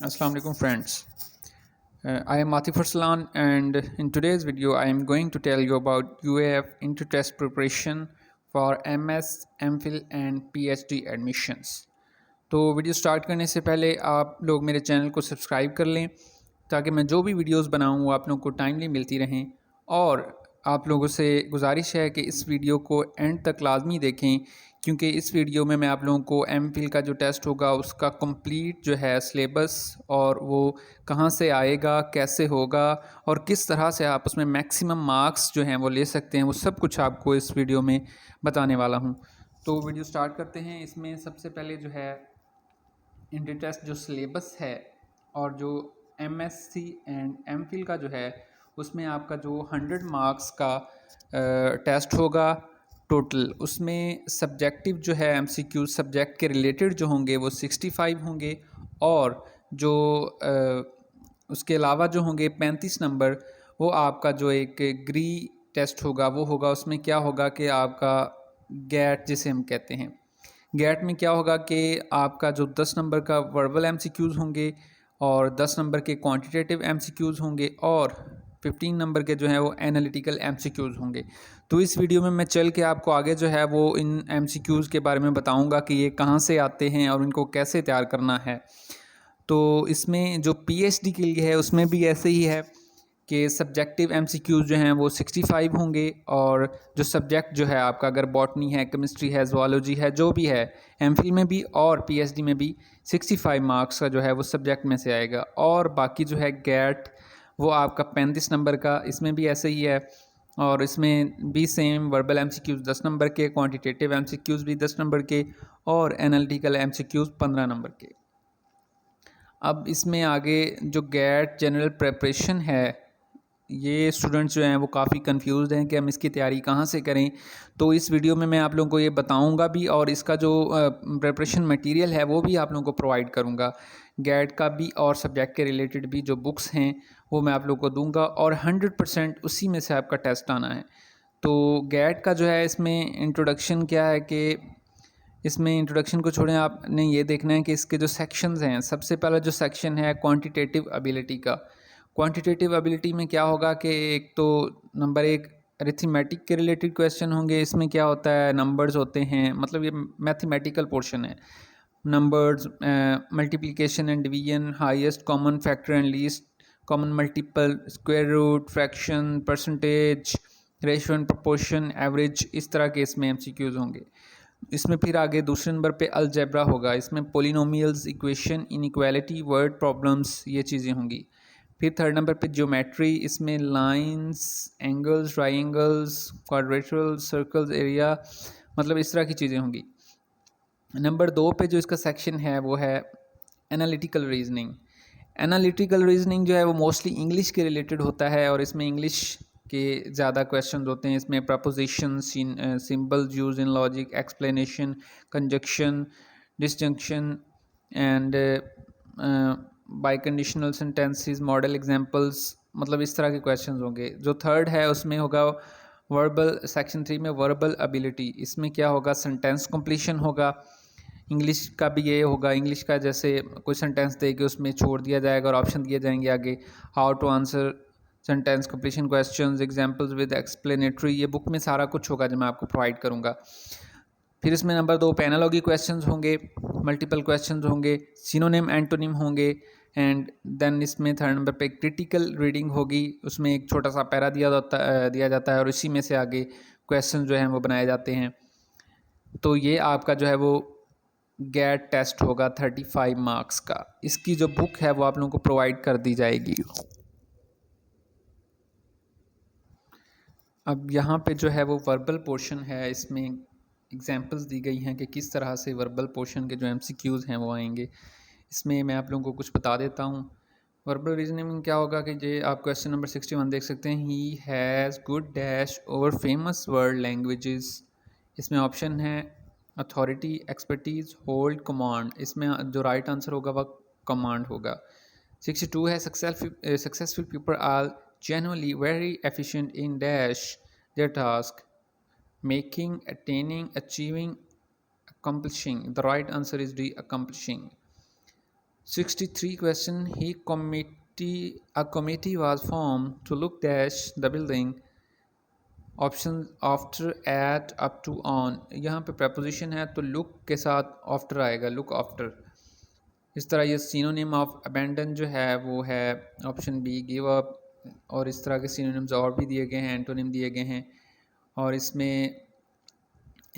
Assalamu alaikum friends. I am Atif Arslan and in today's video I am going to tell you about UAF inter-test preparation for MS, MPhil and PhD admissions. तो video start करने से पहले आप लोग मेरे channel को subscribe कर लें ताकि मैं जो भी वीडियोस बनाऊं वो आप लोगों को टाइमली मिलती रहें। और आप लोगों से गुजारिश है कि इस वीडियो को एंड तक लाजमी देखें क्योंकि इस वीडियो में मैं आप लोगों को एमफिल का जो टेस्ट होगा उसका कंप्लीट जो है सिलेबस और वो कहाँ से आएगा, कैसे होगा और किस तरह से आप उसमें मैक्सिमम मार्क्स जो हैं वो ले सकते हैं, वो सब कुछ आपको इस वीडियो में बताने वाला हूँ। तो वीडियो स्टार्ट करते हैं। इसमें सबसे पहले जो है इंटर टेस्ट जो सिलेबस है और जो एमएससी एंड एमफिल का जो है उसमें आपका जो 100 मार्क्स का टेस्ट होगा टोटल, उसमें सब्जेक्टिव जो है एमसीक्यू सब्जेक्ट के रिलेटेड जो होंगे वो 65 होंगे और जो उसके अलावा जो होंगे 35 नंबर वो आपका जो एक ग्री टेस्ट होगा वो होगा। उसमें क्या होगा कि आपका गैट जिसे हम कहते हैं, गैट में क्या होगा कि आपका जो 10 नंबर का वर्बल एमसीक्यूज़ होंगे और 10 नंबर के क्वांटिटेटिव एमसीक्यूज़ होंगे और 15 नंबर के जो है वो एनालिटिकल एमसीक्यूज़ होंगे। तो इस वीडियो में मैं चल के आपको आगे जो है वो इन एमसीक्यूज़ के बारे में बताऊंगा कि ये कहाँ से आते हैं और इनको कैसे तैयार करना है। तो इसमें जो पीएचडी के लिए है उसमें भी ऐसे ही है कि सब्जेक्टिव एमसीक्यूज़ जो हैं वो 65 होंगे और जो सब्जेक्ट जो है आपका अगर बॉटनी है, केमिस्ट्री है, ज़ूलॉजी है, जो भी है एमफिल में भी और पीएचडी में भी 65 मार्क्स का जो है वो सब्जेक्ट में से आएगा। और बाकी जो है गैट वो आपका 35 नंबर का, इसमें भी ऐसे ही है और इसमें भी सेम वर्बल एमसीक्यूज़ 10 नंबर के, क्वांटिटेटिव एमसीक्यूज़ भी 10 नंबर के और एनालिटिकल एमसीक्यूज़ 15 नंबर के। अब इसमें आगे जो गैट जनरल प्रेपरेशन है, ये स्टूडेंट्स जो हैं वो काफ़ी कंफ्यूज्ड हैं कि हम इसकी तैयारी कहाँ से करें। तो इस वीडियो में मैं आप लोगों को ये बताऊंगा भी और इसका जो प्रिपरेशन मटेरियल है वो भी आप लोगों को प्रोवाइड करूंगा। गैट का भी और सब्जेक्ट के रिलेटेड भी जो बुक्स हैं वो मैं आप लोगों को दूंगा और 100% उसी में से आपका टेस्ट आना है। तो गैट का जो है इसमें इंट्रोडक्शन क्या है कि इसमें इंट्रोडक्शन को छोड़ें, आपने ये देखना है कि इसके जो सेक्शंस हैं, सबसे पहला जो सेक्शन है क्वांटिटेटिव एबिलिटी का। क्वांटिटेटिव एबिलिटी में क्या होगा कि एक तो नंबर एक अरिथमेटिक के रिलेटेड क्वेश्चन होंगे। इसमें क्या होता है, नंबर्स होते हैं, मतलब ये मैथमेटिकल पोर्शन है। Numbers, multiplication and division, highest common factor and least common multiple, square root, fraction, percentage, ratio and proportion, average, इस तरह के इसमें एमसीक्यूज होंगे। इसमें फिर आगे दूसरे नंबर पे अलजेब्रा होगा, इसमें polynomials, equation, inequality, word problems, ये चीज़ें होंगी। फिर थर्ड नंबर पे ज्योमेट्री, इसमें lines, angles, triangles, quadrilaterals, circles, area, मतलब इस तरह की चीज़ें होंगी। नंबर 2 पे जो इसका सेक्शन है वो है एनालिटिकल रीजनिंग। एनालिटिकल रीजनिंग जो है वो मोस्टली इंग्लिश के रिलेटेड होता है और इसमें इंग्लिश के ज़्यादा क्वेश्चन होते हैं। इसमें preposition, symbols use in logic, explanation, conjunction, disjunction and by conditional sentences, model examples, मतलब इस तरह के क्वेश्चन होंगे। जो थर्ड है उसमें होगा वर्बल, सेक्शन 3 में वर्बल एबिलिटी। इसमें क्या होगा, सेंटेंस कंप्लीशन होगा। इंग्लिश का भी ये होगा, इंग्लिश का जैसे कोई सेंटेंस दे के उसमें छोड़ दिया जाएगा और ऑप्शन दिए जाएंगे आगे, how to answer sentence completion questions, examples with explanatory, ये बुक में सारा कुछ होगा जो मैं आपको प्रोवाइड करूँगा। फिर इसमें नंबर 2 पे एनालॉजी क्वेश्चंस होंगे, मल्टीपल क्वेश्चंस होंगे, सिनोनिम एंटोनिम होंगे एंड देन इसमें थर्ड नंबर पे क्रिटिकल रीडिंग होगी। उसमें एक छोटा सा पैरा दिया जाता है और इसी में से आगे क्वेश्चन जो हैं वो बनाए जाते हैं। तो ये आपका जो है वो गैट टेस्ट होगा 35 मार्क्स का। इसकी जो बुक है वो आप लोगों को प्रोवाइड कर दी जाएगी। अब यहाँ पे जो है वो वर्बल पोर्शन है, इसमें एग्जांपल्स दी गई हैं कि किस तरह से वर्बल पोर्शन के जो एमसीक्यूज़ हैं वो आएंगे। इसमें मैं आप लोगों को कुछ बता देता हूँ। वर्बल रीजनिंग में क्या होगा कि ये आप क्वेश्चन नंबर 61 देख सकते हैं, he has good dash over famous world languages. इसमें ऑप्शन है अथॉरिटी, एक्सपर्टीज़, होल्ड, कमांड। इसमें जो राइट आंसर होगा वह कमांड होगा। 62 है successful people are generally very efficient in dash their task, making, attaining, achieving, accomplishing. The right answer is D, accomplishing. 63 question. A committee was formed to look dash the building. Option after, at, up to, on. यहाँ पे preposition है तो look के साथ after आएगा, look after. इस तरह ये सिनोनिम ऑफ अबेंडन जो है वो है ऑप्शन बी, गिव अप। और इस तरह के सिनोनिम्स और भी दिए गए हैं, एंटोनिम दिए गए हैं। और इसमें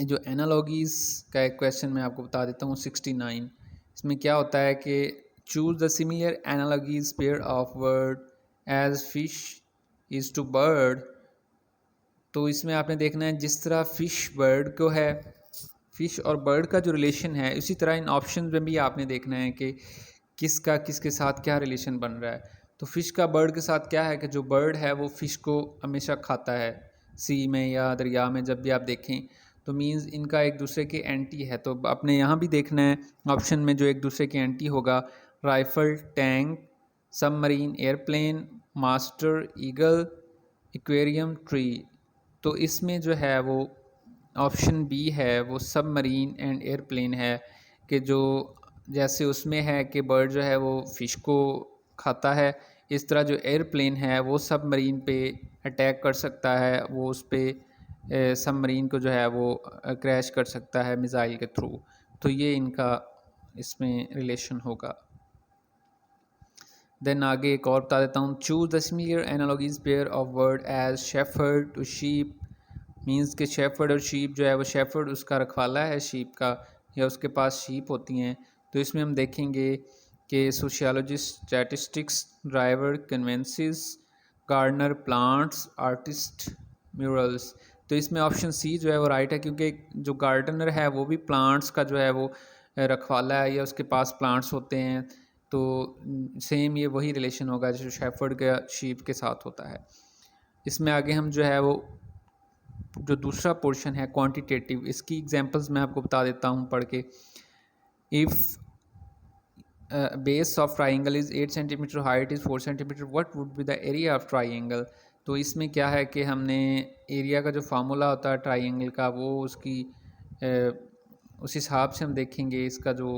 जो एनालॉगीज़ का एक क्वेश्चन मैं आपको बता देता हूँ 69। इसमें क्या होता है कि choose the similar analogies pair of word as fish is to bird. तो इसमें आपने देखना है जिस तरह फ़िश बर्ड को है, फ़िश और बर्ड का जो रिलेशन है, उसी तरह इन ऑप्शन में भी आपने देखना है कि किसका किसके साथ क्या रिलेशन बन रहा है। तो फ़िश का बर्ड के साथ क्या है कि जो बर्ड है वो फ़िश को हमेशा खाता है, सी में या दरिया में जब भी आप देखें, तो मीन्स इनका एक दूसरे के एंटी है। तो अपने यहाँ भी देखना है ऑप्शन में जो एक दूसरे के एंटी होगा, rifle, tank, submarine, airplane, master, eagle, aquarium, tree. तो इसमें जो है वो ऑप्शन बी है, वो सबमरीन एंड एयरप्लेन है। कि जो जैसे उसमें है कि बर्ड जो है वो फ़िश को खाता है, इस तरह जो एयरप्लेन है वो सबमरीन पे अटैक कर सकता है, वो उस पर सबमरीन को जो है वो क्रैश कर सकता है मिसाइल के थ्रू। तो ये इनका इसमें रिलेशन होगा। देन आगे एक और बता देता हूँ, choose the similar analogies pair of word as shepherd to sheep. Means के शेफर्ड और शीप जो है वो, शेफर्ड उसका रखवाला है शीप का, या उसके पास शीप होती हैं। तो इसमें हम देखेंगे कि sociologist, statistics, driver, conveyances, gardener, plants, artist, murals. तो इसमें ऑप्शन सी जो है वो राइट है, क्योंकि जो गार्डनर है वो भी प्लांट्स का जो है वो रखवाला है, या उसके पास प्लांट्स होते हैं। तो सेम ये वही रिलेशन होगा जो शेफर्ड का शीप के साथ होता है। इसमें आगे हम जो है वो जो दूसरा पोर्शन है क्वांटिटेटिव, इसकी एग्जांपल्स मैं आपको बता देता हूँ पढ़ के। If base of triangle is 8 centimetre, height is 4 centimetre, what would be the area of triangle. तो इसमें क्या है कि हमने एरिया का जो फार्मूला होता है ट्राइंगल का, वो उसकी उस हिसाब से हम देखेंगे इसका जो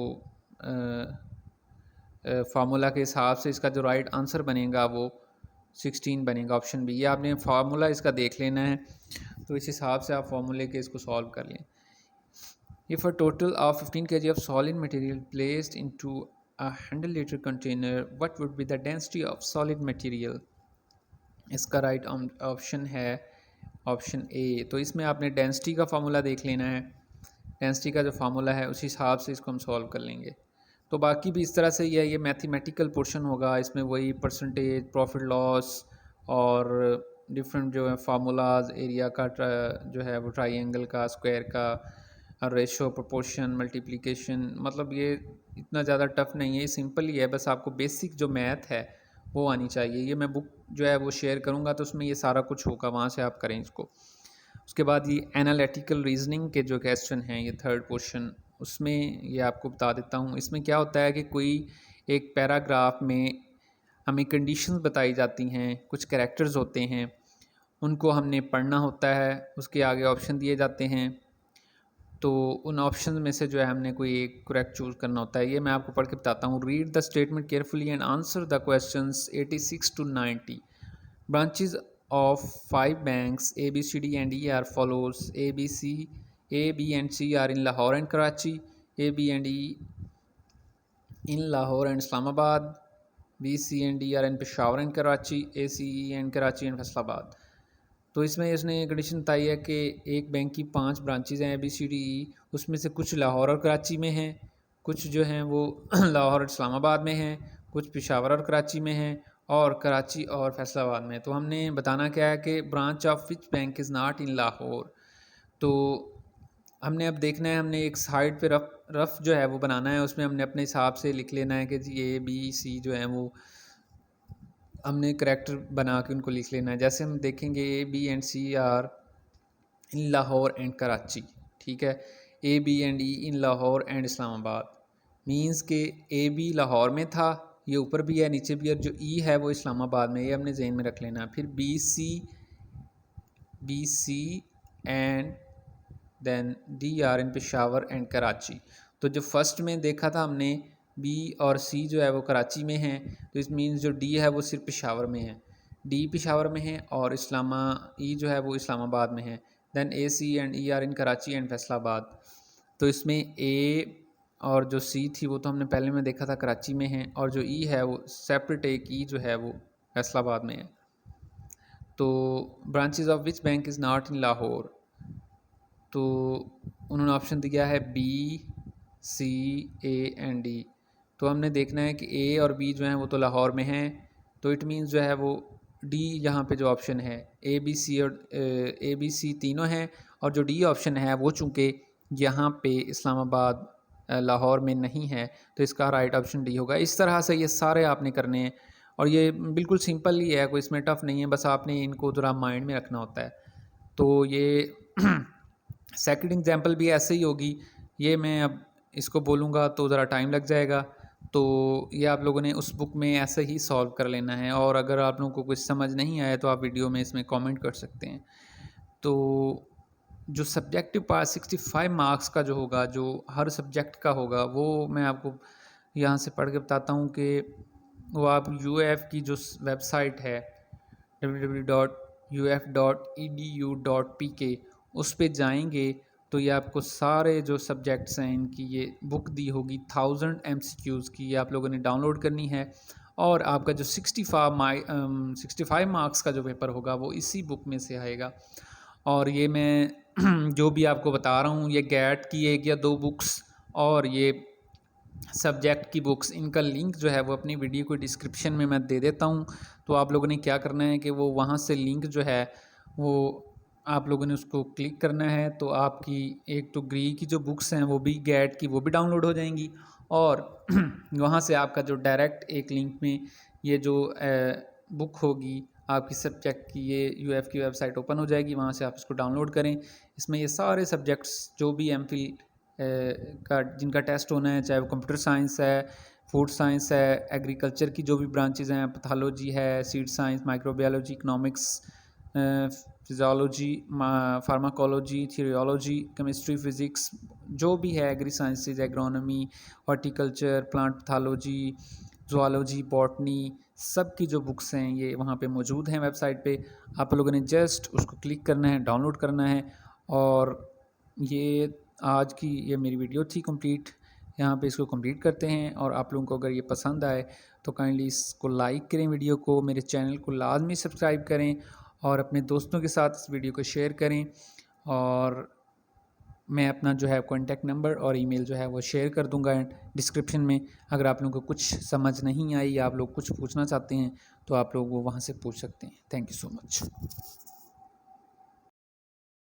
फार्मूला के हिसाब से इसका जो राइट आंसर बनेगा वो 16 बनेगा, ऑप्शन बी। ये आपने फार्मूला इसका देख लेना है, तो इस हिसाब से आप फार्मूले के इसको सॉल्व कर लें। If a total of 15 kg of solid material placed into a 100 litre container, what would be the density of solid material. इसका राइट ऑप्शन है ऑप्शन ए। तो इसमें आपने डेंसिटी का फार्मूला देख लेना है, डेंसिटी का जो फार्मूला है उस हिसाब से इसको हम सॉल्व कर लेंगे। तो बाकी भी इस तरह से ही है, ये मैथमेटिकल पोर्शन होगा, इसमें वही परसेंटेज, प्रॉफिट लॉस और डिफरेंट जो है फार्मूलाज, एरिया का जो है वो ट्राइंगल का, स्क्वायर का, रेशो, प्रोपोर्शन, मल्टीप्लिकेशन। मतलब ये इतना ज़्यादा टफ नहीं है, सिंपल ही है, बस आपको बेसिक जो मैथ है वो आनी चाहिए। ये मैं बुक जो है वो शेयर करूँगा तो उसमें ये सारा कुछ होगा, वहाँ से आप करें इसको। उसके बाद ये एनालिटिकल रीजनिंग के जो क्वेश्चन हैं, ये थर्ड पोर्शन, उसमें ये आपको बता देता हूँ। इसमें क्या होता है कि कोई एक पैराग्राफ में हमें कंडीशंस बताई जाती हैं, कुछ कैरेक्टर्स होते हैं, उनको हमने पढ़ना होता है, उसके आगे ऑप्शन दिए जाते हैं। तो उन ऑप्शन में से जो है हमने कोई एक करेक्ट चूज़ करना होता है। ये मैं आपको पढ़ के बताता हूँ। Read the statement carefully and answer the questions 86 to 90। Branches of 5 banks A, B, C, D, and E are follows. A, B, and C are in Lahore and Karachi. A, B, and E in Lahore and Islamabad. B, C, and D are in Peshawar and Karachi. A, C, E, and Karachi and Faisalabad. तो इसमें इसने condition बताई है कि एक bank की 5 branches हैं ABCDE, उसमें से कुछ लाहौर और कराची में हैं, कुछ जो हैं वो लाहौर और इस्लामाबाद में हैं, कुछ पेशावर और कराची में हैं, और कराची और फैसलाबाद में। तो हमने बताना क्या है कि branch of which bank is not in Lahore. तो हमने अब देखना है, हमने एक साइड पे रफ जो है वो बनाना है, उसमें हमने अपने हिसाब से लिख लेना है कि जी A, B, C जो है वो हमने करैक्टर बना के उनको लिख लेना है। जैसे हम देखेंगे A, B and C are in Lahore and Karachi, ठीक है। A, B and E in Lahore and Islamabad, means के A, B लाहौर में था, ये ऊपर भी है नीचे भी है, और जो E है वो इस्लामाबाद में, ये हमने जहन में रख लेना है। फिर B, C and then D are in Peshawar and Karachi. तो जो फर्स्ट में देखा था हमने बी और सी जो है वो कराची में हैं, तो इस मीन्स जो डी है वो सिर्फ पेशावर में है, डी पेशावर में है, और ई जो है वो इस्लामाबाद में है। Then A, C and E are in Karachi and Faisalabad. तो इसमें ए और जो सी थी वो तो हमने पहले में देखा था कराची में है, और जो ई है वो सेपरेट एक ई जो है वो फैसलाबाद में है। तो branches of which bank is not in Lahore, तो उन्होंने ऑप्शन दिया है B, C, A and D. तो हमने देखना है कि ए और बी जो हैं वो तो लाहौर में हैं, तो इट मीन्स जो है वो डी यहाँ पे जो ऑप्शन है, ए बी सी तीनों हैं, और जो डी ऑप्शन है वो चूँकि यहाँ पे इस्लामाबाद लाहौर में नहीं है, तो इसका राइट ऑप्शन डी होगा। इस तरह से ये सारे आपने करने हैं, और ये बिल्कुल सिंपल ही है, कोई इसमें टफ़ नहीं है, बस आपने इनको ज़रा माइंड में रखना होता है। तो ये सेकंड एग्जांपल भी ऐसे ही होगी, ये मैं अब इसको बोलूँगा तो ज़रा टाइम लग जाएगा, तो ये आप लोगों ने उस बुक में ऐसे ही सॉल्व कर लेना है, और अगर आप लोगों को कुछ समझ नहीं आया तो आप वीडियो में इसमें कमेंट कर सकते हैं। तो जो सब्जेक्टिव पार्ट 65 मार्क्स का जो होगा, जो हर सब्जेक्ट का होगा, वो मैं आपको यहाँ से पढ़ के बताता हूँ कि वो आप यूएफ की जो वेबसाइट है www.uf.edu.pk उस पे जाएंगे तो ये आपको सारे जो सब्जेक्ट्स हैं इनकी ये बुक दी होगी 1000 MCQs की, ये आप लोगों ने डाउनलोड करनी है, और आपका जो 65 मार्क्स का जो पेपर होगा वो इसी बुक में से आएगा। और ये मैं जो भी आपको बता रहा हूँ, ये गैट की एक या दो बुक्स और ये सब्जेक्ट की बुक्स, इनका लिंक जो है वो अपनी वीडियो को डिस्क्रिप्शन में मैं दे देता हूँ। तो आप लोगों ने क्या करना है कि वो वहाँ से लिंक जो है वो आप लोगों ने उसको क्लिक करना है, तो आपकी एक तो ग्री की जो बुक्स हैं वो भी गैट की वो भी डाउनलोड हो जाएंगी, और वहाँ से आपका जो डायरेक्ट एक लिंक में ये जो बुक होगी आपकी सब्जेक्ट की, ये यूएफ की वेबसाइट ओपन हो जाएगी, वहाँ से आप इसको डाउनलोड करें। इसमें ये सारे सब्जेक्ट्स जो भी एमफिल का जिनका टेस्ट होना है, चाहे वो कंप्यूटर साइंस है, फूड साइंस है, एग्रीकल्चर की जो भी ब्रांचेज हैं, पैथोलॉजी है, seed science, microbiology, economics, physiology, pharmacology, theology, chemistry, physics, जो भी है, agri sciences, agronomy, horticulture, plant pathology, zoology, botany, सब की जो बुक्स हैं ये वहाँ पे मौजूद हैं वेबसाइट पे। आप लोगों ने जस्ट उसको क्लिक करना है, डाउनलोड करना है। और ये आज की ये मेरी वीडियो थी कंप्लीट, यहाँ पे इसको कंप्लीट करते हैं। और आप लोगों को अगर ये पसंद आए तो काइंडली इसको लाइक करें, वीडियो को, मेरे चैनल को लाजमी सब्सक्राइब करें, और अपने दोस्तों के साथ इस वीडियो को शेयर करें। और मैं अपना जो है कॉन्टैक्ट नंबर और ईमेल जो है वो शेयर कर दूंगा डिस्क्रिप्शन में। अगर आप लोगों को कुछ समझ नहीं आई या आप लोग कुछ पूछना चाहते हैं तो आप लोग वो वहाँ से पूछ सकते हैं। Thank you so much.